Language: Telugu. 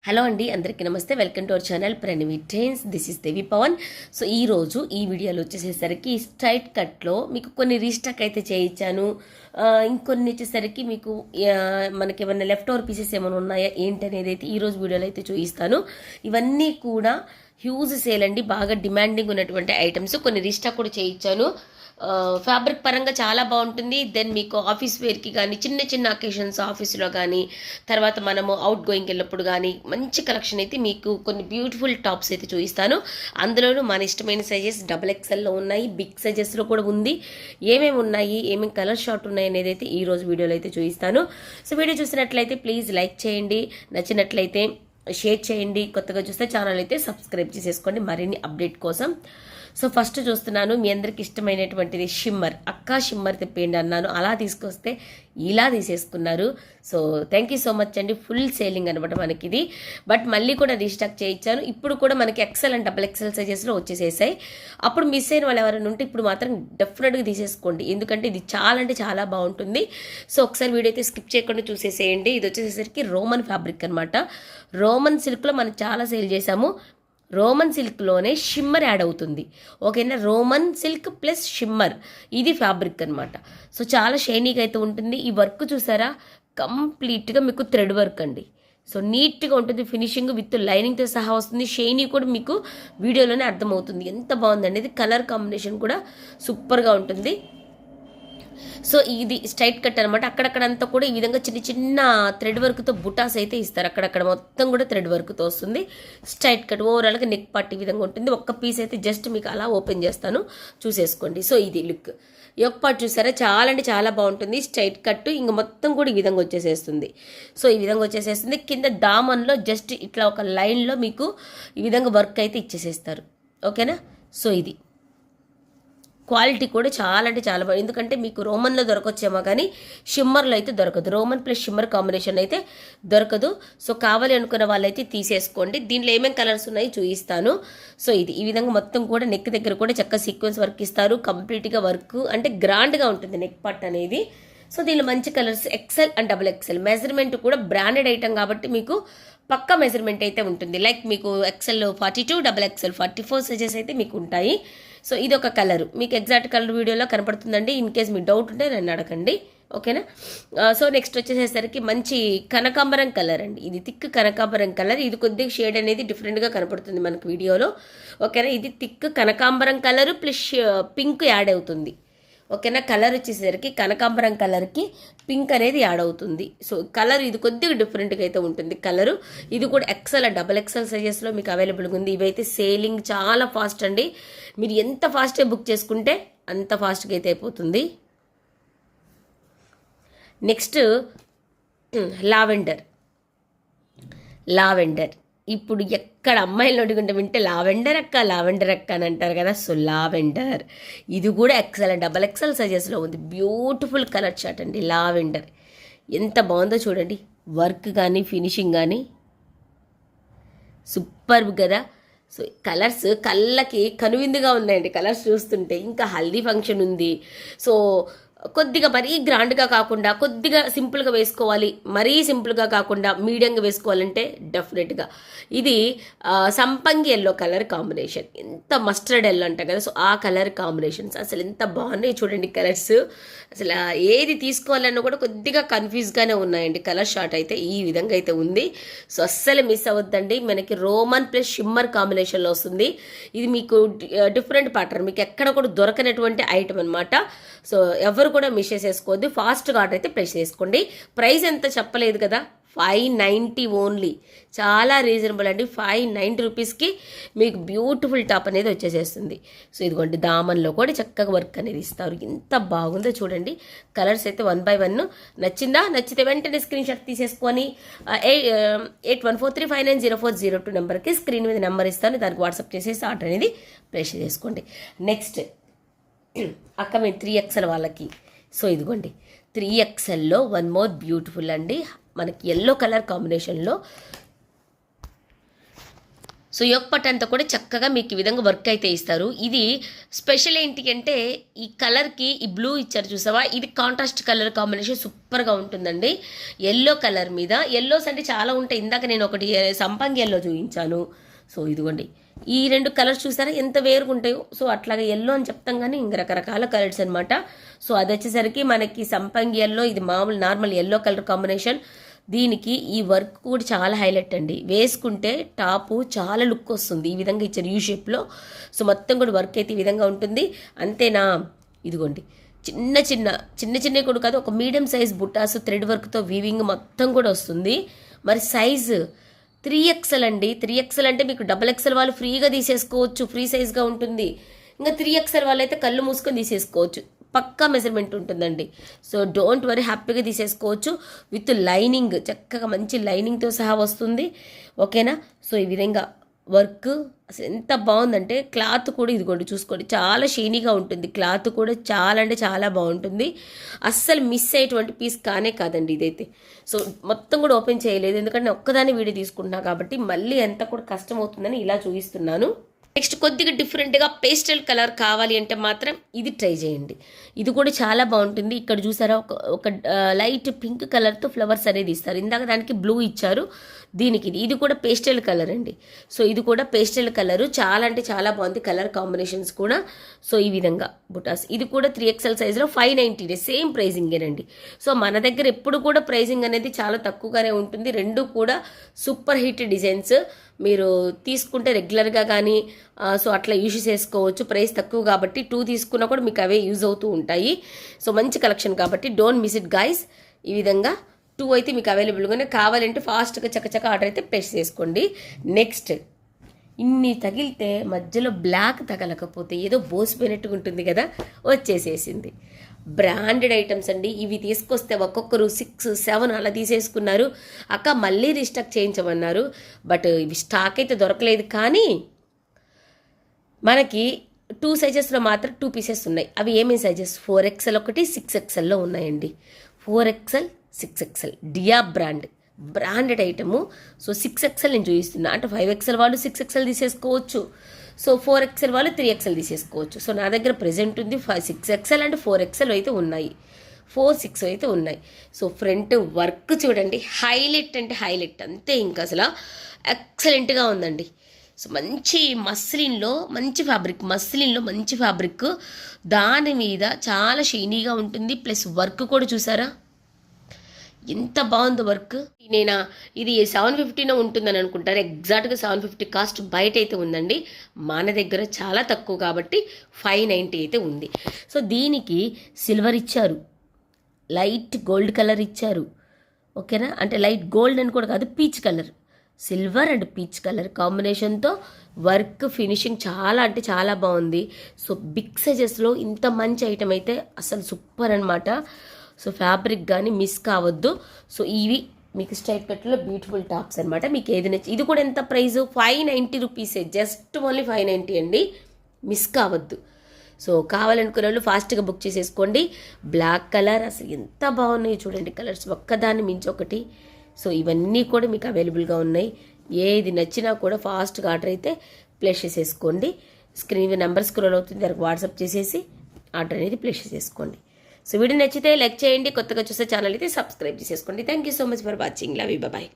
హలో అండి, అందరికీ నమస్తే. Welcome to our channel Pranavi trends. This is Devi Pavan. So ఈరోజు ఈ వీడియోలో వచ్చేసేసరికి స్ట్రైట్ కట్లో మీకు కొన్ని రీస్టాక్ అయితే చేయించాను. ఇంకొన్ని వచ్చేసరికి మీకు మనకి ఏమైనా లెఫ్ట్ ఓవర్ పీసెస్ ఏమైనా ఉన్నాయా ఏంటి అనేది అయితే ఈరోజు వీడియోలో అయితే చూపిస్తాను. ఇవన్నీ కూడా హ్యూజ్ సేల్ అండి, బాగా డిమాండింగ్ ఉన్నటువంటి ఐటమ్స్. కొన్ని రీస్టాక్ కూడా చేయించాను. ఫ్యాబ్రిక్ పరంగా చాలా బాగుంటుంది. దెన్ మీకు ఆఫీస్ వేర్కి కానీ, చిన్న చిన్న అకేషన్స్ ఆఫీస్లో కానీ, తర్వాత మనము అవుట్ గోయింగ్కి వెళ్ళినప్పుడు కానీ మంచి కలెక్షన్ అయితే మీకు కొన్ని బ్యూటిఫుల్ టాప్స్ అయితే చూపిస్తాను. అందులోనూ మన ఇష్టమైన సైజెస్ XXLలో ఉన్నాయి, బిగ్ సైజెస్లో కూడా ఉంది. ఏమేమి ఉన్నాయి, ఏమేమి కలర్ షార్ట్ ఉన్నాయి అనేది అయితే ఈరోజు వీడియోలో అయితే చూపిస్తాను. సో వీడియో చూసినట్లయితే ప్లీజ్ లైక్ చేయండి, నచ్చినట్లయితే షేర్ చేయండి. కొత్తగా చూస్తే ఛానల్ అయితే సబ్స్క్రైబ్ చేసేసుకోండి మరిన్ని అప్డేట్ కోసం. సో ఫస్ట్ చూస్తున్నాను, మీ అందరికి ఇష్టమైనటువంటిది షిమ్మర్. అక్క షిమ్మర్ తెప్పేయండి అన్నాను, అలా తీసుకొస్తే ఇలా తీసేసుకున్నారు. So thank you so much అండి. ఫుల్ సేలింగ్ అనమాట మనకి ఇది. బట్ మళ్ళీ కూడా రీస్టాక్ చేయించాను. ఇప్పుడు కూడా మనకి XL అండ్ XXL సైజెస్లో వచ్చేసేసాయి. అప్పుడు మిస్ అయిన వాళ్ళు ఎవరైనా ఉంటే ఇప్పుడు మాత్రం డెఫినెట్గా తీసేసుకోండి, ఎందుకంటే ఇది చాలా అంటే చాలా బాగుంటుంది. సో ఒకసారి వీడియో అయితే స్కిప్ చేయకుండా చూసేసేయండి. ఇది వచ్చేసరికి రోమన్ ఫ్యాబ్రిక్ అనమాట. రోమన్ సిల్క్లో మనం చాలా సేల్ చేసాము. రోమన్ సిల్క్లోనే షిమ్మర్ యాడ్ అవుతుంది, ఓకేనా. రోమన్ సిల్క్ ప్లస్ షిమ్మర్, ఇది ఫ్యాబ్రిక్ అనమాట. సో చాలా షైనీగా అయితే ఉంటుంది. ఈ వర్క్ చూసారా, కంప్లీట్గా మీకు థ్రెడ్ వర్క్ అండి. సో నీట్గా ఉంటుంది, ఫినిషింగ్ విత్ లైనింగ్తో సహా వస్తుంది. షైనీ కూడా మీకు వీడియోలోనే అర్థమవుతుంది ఎంత బాగుందండి. ఇది కలర్ కాంబినేషన్ కూడా సూపర్గా ఉంటుంది. సో ఇది స్ట్రైట్ కట్ అనమాట. అక్కడక్కడంతా కూడా ఈ విధంగా చిన్న చిన్న థ్రెడ్ వర్క్తో బుటాస్ అయితే ఇస్తారు. అక్కడక్కడ మొత్తం కూడా థ్రెడ్ వర్క్తో వస్తుంది. స్ట్రైట్ కట్ ఓవరాల్గా నెక్ పార్ట్ ఈ విధంగా ఉంటుంది. ఒక్క పీస్ అయితే జస్ట్ మీకు అలా ఓపెన్ చేస్తాను, చూసేసుకోండి. సో ఇది లుక్. ఈ ఒక్క పార్ట్ చూసారా, చాలా అంటే చాలా బాగుంటుంది. స్ట్రైట్ కట్ ఇంక మొత్తం కూడా ఈ విధంగా వచ్చేసేస్తుంది. సో ఈ విధంగా వచ్చేసేస్తుంది. కింద దామన్లో జస్ట్ ఇట్లా ఒక లైన్లో మీకు ఈ విధంగా వర్క్ అయితే ఇచ్చేసేస్తారు, ఓకేనా. సో ఇది క్వాలిటీ కూడా చాలా అంటే చాలా బాగుంది, ఎందుకంటే మీకు రోమన్లో దొరకొచ్చేమో కానీ షిమ్మర్లో అయితే దొరకదు. రోమన్ ప్లస్ షిమ్మర్ కాంబినేషన్ అయితే దొరకదు. సో కావాలి అనుకున్న వాళ్ళైతే తీసేసుకోండి. దీంట్లో ఏమేమి కలర్స్ ఉన్నాయి చూపిస్తాను. సో ఇది ఈ విధంగా మొత్తం కూడా నెక్ దగ్గర కూడా చక్కగా సీక్వెన్స్ వర్క్ ఇస్తారు. కంప్లీట్గా వర్క్ అంటే గ్రాండ్గా ఉంటుంది నెక్ పార్ట్ అనేది. సో దీనిలో మంచి colours XL and XXL. Measurement కూడా బ్రాండెడ్ ఐటమ్ కాబట్టి మీకు పక్కా మెజర్మెంట్ అయితే ఉంటుంది. లైక్ మీకు XL 42, XXL 44 సైజెస్ అయితే మీకు ఉంటాయి. సో ఇది ఒక కలర్, మీకు ఎగ్జాక్ట్ కలర్ వీడియోలో కనపడుతుందండి. ఇన్ కేస్ మీకు డౌట్ ఉంటే నన్ను అడగండి, ఓకేనా. సో నెక్స్ట్ వచ్చేసేసరికి మంచి కనకాంబరం కలర్ అండి. ఇది థిక్ కనకాంబరం కలర్. ఇది కొద్దిగా షేడ్ అనేది డిఫరెంట్గా కనపడుతుంది మనకు వీడియోలో, ఓకేనా. ఇది థిక్ కనకాంబరం కలర్ ప్లస్ పింక్ యాడ్ అవుతుంది, ఓకేనా. కలర్ వచ్చేసరికి కనకాంబరం కలర్కి పింక్ అనేది యాడ్ అవుతుంది. సో కలర్ ఇది కొద్దిగా డిఫరెంట్గా అయితే ఉంటుంది కలరు. ఇది కూడా XL అండ్ XXL సైజెస్లో మీకు అవైలబుల్గా ఉంది. ఇవైతే సేలింగ్ చాలా ఫాస్ట్ అండి. మీరు ఎంత ఫాస్ట్గా బుక్ చేసుకుంటే అంత ఫాస్ట్గా అయితే అయిపోతుంది. Next lavender. ఇప్పుడు ఎక్కడ అమ్మాయిలు అడుగుంటే వింటే లావెండర్ అక్క అని అంటారు కదా. సో లావెండర్ ఇది కూడా XL అండ్ XXL సైజెస్లో ఉంది. బ్యూటిఫుల్ కలర్ చార్ట్ అండి. లావెండర్ ఎంత బాగుందో చూడండి, వర్క్ కానీ ఫినిషింగ్ కానీ సూపర్ కదా. సో కలర్స్ కళ్ళకి కనువిందుగా ఉన్నాయండి కలర్స్ చూస్తుంటే. ఇంకా హల్దీ ఫంక్షన్ ఉంది. సో కొద్దిగా మరీ గ్రాండ్గా కాకుండా కొద్దిగా సింపుల్గా వేసుకోవాలి, మరీ సింపుల్గా కాకుండా మీడియంగా వేసుకోవాలంటే డెఫినెట్గా ఇది సంపంగి ఎల్లో కలర్ కాంబినేషన్. ఎంత మస్టర్డ్ ఎల్లో అంటాం కదా, సో ఆ కలర్ కాంబినేషన్స్ అసలు ఎంత బాగున్నాయి చూడండి కలర్స్. అసలు ఏది తీసుకోవాలన్నా కూడా కొద్దిగా కన్ఫ్యూజ్గానే ఉన్నాయండి. కలర్ షార్ట్ అయితే ఈ విధంగా అయితే ఉంది. సో అస్సలు మిస్ అవ్వద్దండి. మనకి రోమన్ ప్లస్ షిమ్మర్ కాంబినేషన్లో వస్తుంది. ఇది మీకు డిఫరెంట్ ప్యాటర్న్, మీకు ఎక్కడ కూడా దొరకనటువంటి ఐటమ్ అనమాట. సో ఎవరు కూడా మిస్ చేసేసుకోవద్దు. ఫాస్ట్గా ఆర్డర్ అయితే ప్లేస్ చేసుకోండి. ప్రైస్ ఎంత చెప్పలేదు కదా, 590 ఓన్లీ. చాలా రీజనబుల్ అండి. 590 రూపీస్కి మీకు బ్యూటిఫుల్ టాప్ అనేది వచ్చేసేస్తుంది. సో ఇదిగోండి దామన్లో కూడా చక్కగా వర్క్ అనేది ఇస్తారు. ఎంత బాగుందో చూడండి. కలర్స్ అయితే 1 by 1. నచ్చితే వెంటనే స్క్రీన్ షాట్ తీసేసుకొని 8143590402 నెంబర్కి స్క్రీన్ మీద నెంబర్ ఇస్తాను, దానికి వాట్సాప్ చేసేసి ఆర్డర్ అనేది ప్లేస్ చేసుకోండి. నెక్స్ట్ అక్క మేము 3XL వాళ్ళకి. సో ఇదిగోండి 3XLలో వన్ మోర్ బ్యూటిఫుల్ అండి, మనకి ఎల్లో కలర్ కాంబినేషన్లో సో యోక్ పట్ అంతా కూడా చక్కగా మీకు ఈ విధంగా వర్క్ అయితే ఇస్తారు. ఇది స్పెషల్ ఏంటి అంటే ఈ కలర్కి ఈ బ్లూ ఇచ్చారు చూసావా, ఇది కాంట్రాస్ట్ కలర్ కాంబినేషన్ సూపర్గా ఉంటుందండి. ఎల్లో కలర్ మీద, ఎల్లోస్ అంటే చాలా ఉంటాయి. ఇందాక నేను ఒకటి సంపంగి ఎల్లో చూపించాను. సో ఇదిగోండి ఈ 2 కలర్స్ చూసారా ఎంత వేరుగా ఉంటాయో. సో అట్లాగే ఎల్లో అని చెప్తాం కానీ ఇంక రకరకాల కలర్స్ అనమాట. సో అది వచ్చేసరికి మనకి సంపంగి ఎల్లో, ఇది మామూలు నార్మల్ ఎల్లో కలర్ కాంబినేషన్. దీనికి ఈ వర్క్ కూడా చాలా హైలైట్ అండి. వేసుకుంటే టాపు చాలా లుక్ వస్తుంది. ఈ విధంగా ఇచ్చారు యూ షేప్లో. సో మొత్తం కూడా వర్క్ అయితే ఈ విధంగా ఉంటుంది. అంతేనా, ఇదిగోండి చిన్న కూడా కాదు, ఒక మీడియం సైజ్ బుట్టాసు థ్రెడ్ వర్క్తో వీవింగ్ మొత్తం కూడా వస్తుంది. మరి సైజు 3XL అండి. 3XL అంటే మీకు XXL వాళ్ళు ఫ్రీగా తీసేసుకోవచ్చు, ఫ్రీ సైజ్గా ఉంటుంది. ఇంకా 3XL వాళ్ళు అయితే కళ్ళు మూసుకొని తీసేసుకోవచ్చు, పక్కా మెజర్మెంట్ ఉంటుందండి. సో డోంట్ వరీ, హ్యాపీగా తీసేసుకోవచ్చు. విత్ లైనింగ్, చక్కగా మంచి లైనింగ్తో సహా వస్తుంది. ఓకేనా. సో ఈ విధంగా వర్క్ అసలు ఎంత బాగుందంటే క్లాత్ కూడా ఇదిగోండి చూసుకోండి, చాలా షైనీగా ఉంటుంది. క్లాత్ కూడా చాలా అంటే చాలా బాగుంటుంది. అస్సలు మిస్ అయ్యేటువంటి పీస్ కాదండి ఇదైతే. సో మొత్తం కూడా ఓపెన్ చేయలేదు, ఎందుకంటే ఒక్కదాన్ని వీడియో తీసుకుంటున్నా కాబట్టి మళ్ళీ ఎంత కూడా కష్టం అవుతుందని ఇలా చూపిస్తున్నాను. నెక్స్ట్ కొద్దిగా డిఫరెంట్గా పేస్టల్ కలర్ కావాలి అంటే మాత్రం ఇది ట్రై చేయండి. ఇది కూడా చాలా బాగుంటుంది. ఇక్కడ చూసారా ఒక లైట్ పింక్ కలర్తో ఫ్లవర్స్ అనేది ఇస్తారు. ఇందాక దానికి బ్లూ ఇచ్చారు, దీనికి ఇది కూడా పేస్టల్ కలర్ అండి. సో ఇది కూడా పేస్టల్ కలరు, చాలా అంటే చాలా బాగుంది కలర్ కాంబినేషన్స్ కూడా. సో ఈ విధంగా బుటాస్, ఇది కూడా 3XL సైజులో 590 సేమ్ ప్రైజింగేనండి. సో మన దగ్గర ఎప్పుడు కూడా ప్రైజింగ్ అనేది చాలా తక్కువగానే ఉంటుంది. రెండు కూడా సూపర్ హిట్ డిజైన్స్. మీరు తీసుకుంటే రెగ్యులర్గా కానీ సో అట్లా యూజ్ చేసుకోవచ్చు. ప్రైస్ తక్కువ కాబట్టి 2 తీసుకున్నా కూడా మీకు అవే యూజ్ అవుతూ ఉంటాయి. సో మంచి కలెక్షన్ కాబట్టి డోంట్ మిస్ ఇట్ గైస్. ఈ విధంగా 2 అయితే మీకు అవైలబుల్గానే, కావాలంటే ఫాస్ట్గా చక్కచక్క ఆర్డర్ అయితే ప్లేస్ చేసుకోండి. నెక్స్ట్, ఇన్ని తగిలితే మధ్యలో బ్లాక్ తగలకపోతే ఏదో బోసిపోయినట్టుగా ఉంటుంది కదా, వచ్చేసేసింది. బ్రాండెడ్ ఐటమ్స్ అండి. ఇవి తీసుకొస్తే ఒక్కొక్కరు 6, 7 అలా తీసేసుకున్నారు. అక్క మళ్ళీ రీస్టాక్ చేయించమన్నారు, బట్ ఇవి స్టాక్ అయితే దొరకలేదు. కానీ మనకి 2 సైజెస్లో మాత్రం 2 పీసెస్ ఉన్నాయి. అవి ఏమేమి సైజెస్, 4XL ఒకటి, 6XLలో ఉన్నాయండి. 4XL, 6XL డియా branded item. So 6XL నేను చూపిస్తున్నా, అంటే 5XL వాళ్ళు 6XL తీసేసుకోవచ్చు. సో 4XL వాళ్ళు 3XL తీసేసుకోవచ్చు. సో నా దగ్గర ప్రెజెంట్ ఉంది 6XL అండ్ 4XL అయితే ఉన్నాయి, 4, 6 అయితే ఉన్నాయి. సో ఫ్రంట్ వర్క్ చూడండి, హైలైట్ అంటే హైలైట్ అంతే, ఇంకా అసలు ఎక్సలెంట్గా ఉందండి. సో మంచి మస్లిన్లో మంచి ఫ్యాబ్రిక్, దాని మీద చాలా షైనీగా ఉంటుంది. ప్లస్ వర్క్ కూడా చూసారా ఎంత బాగుంది వర్క్. ఇది 750 ఉంటుందని అనుకుంటారు. ఎగ్జాక్ట్గా 750 కాస్ట్ బయట అయితే ఉందండి. మన దగ్గర చాలా తక్కువ కాబట్టి 590 అయితే ఉంది. సో దీనికి సిల్వర్ ఇచ్చారు, లైట్ గోల్డ్ కలర్ ఇచ్చారు. ఓకేనా, అంటే లైట్ గోల్డ్ అని కూడా కాదు, peach colour, silver and peach colour కాంబినేషన్తో వర్క్ ఫినిషింగ్ చాలా అంటే చాలా బాగుంది. సో బిగ్ సైజెస్లో ఇంత మంచి ఐటమ్ అయితే అసలు సూపర్ అనమాట. సో ఫ్యాబ్రిక్ కానీ మిస్ కావద్దు. సో ఇవి మీకు స్ట్రైట్ కట్లో బ్యూటిఫుల్ టాప్స్ అనమాట. మీకు ఏది నచ్చి, ఇది కూడా ఎంత ప్రైస్, 590 రూపీసే, జస్ట్ ఓన్లీ 590 అండి, మిస్ కావద్దు. సో కావాలనుకునే వాళ్ళు ఫాస్ట్గా బుక్ చేసేసుకోండి. బ్లాక్ కలర్ అసలు ఎంత బాగున్నాయి చూడండి, కలర్స్ ఒక్కదాన్ని మించి ఒకటి. సో ఇవన్నీ కూడా మీకు అవైలబుల్గా ఉన్నాయి. ఏది నచ్చినా కూడా ఫాస్ట్గా ఆర్డర్ అయితే ప్లేస్ చేసేసుకోండి. స్క్రీన్ నెంబర్ స్క్రోల్ అవుతుంది, దానికి వాట్సాప్ చేసేసి ఆర్డర్ అనేది ప్లేస్ చేసేసుకోండి. సో వీడియో నచ్చితే లైక్ చేయండి, కొత్తగా చూస్తే ఛానల్ అయితే సబ్స్క్రైబ్ చేసేసుకోండి. Thank you so much for watching. Love you, bye.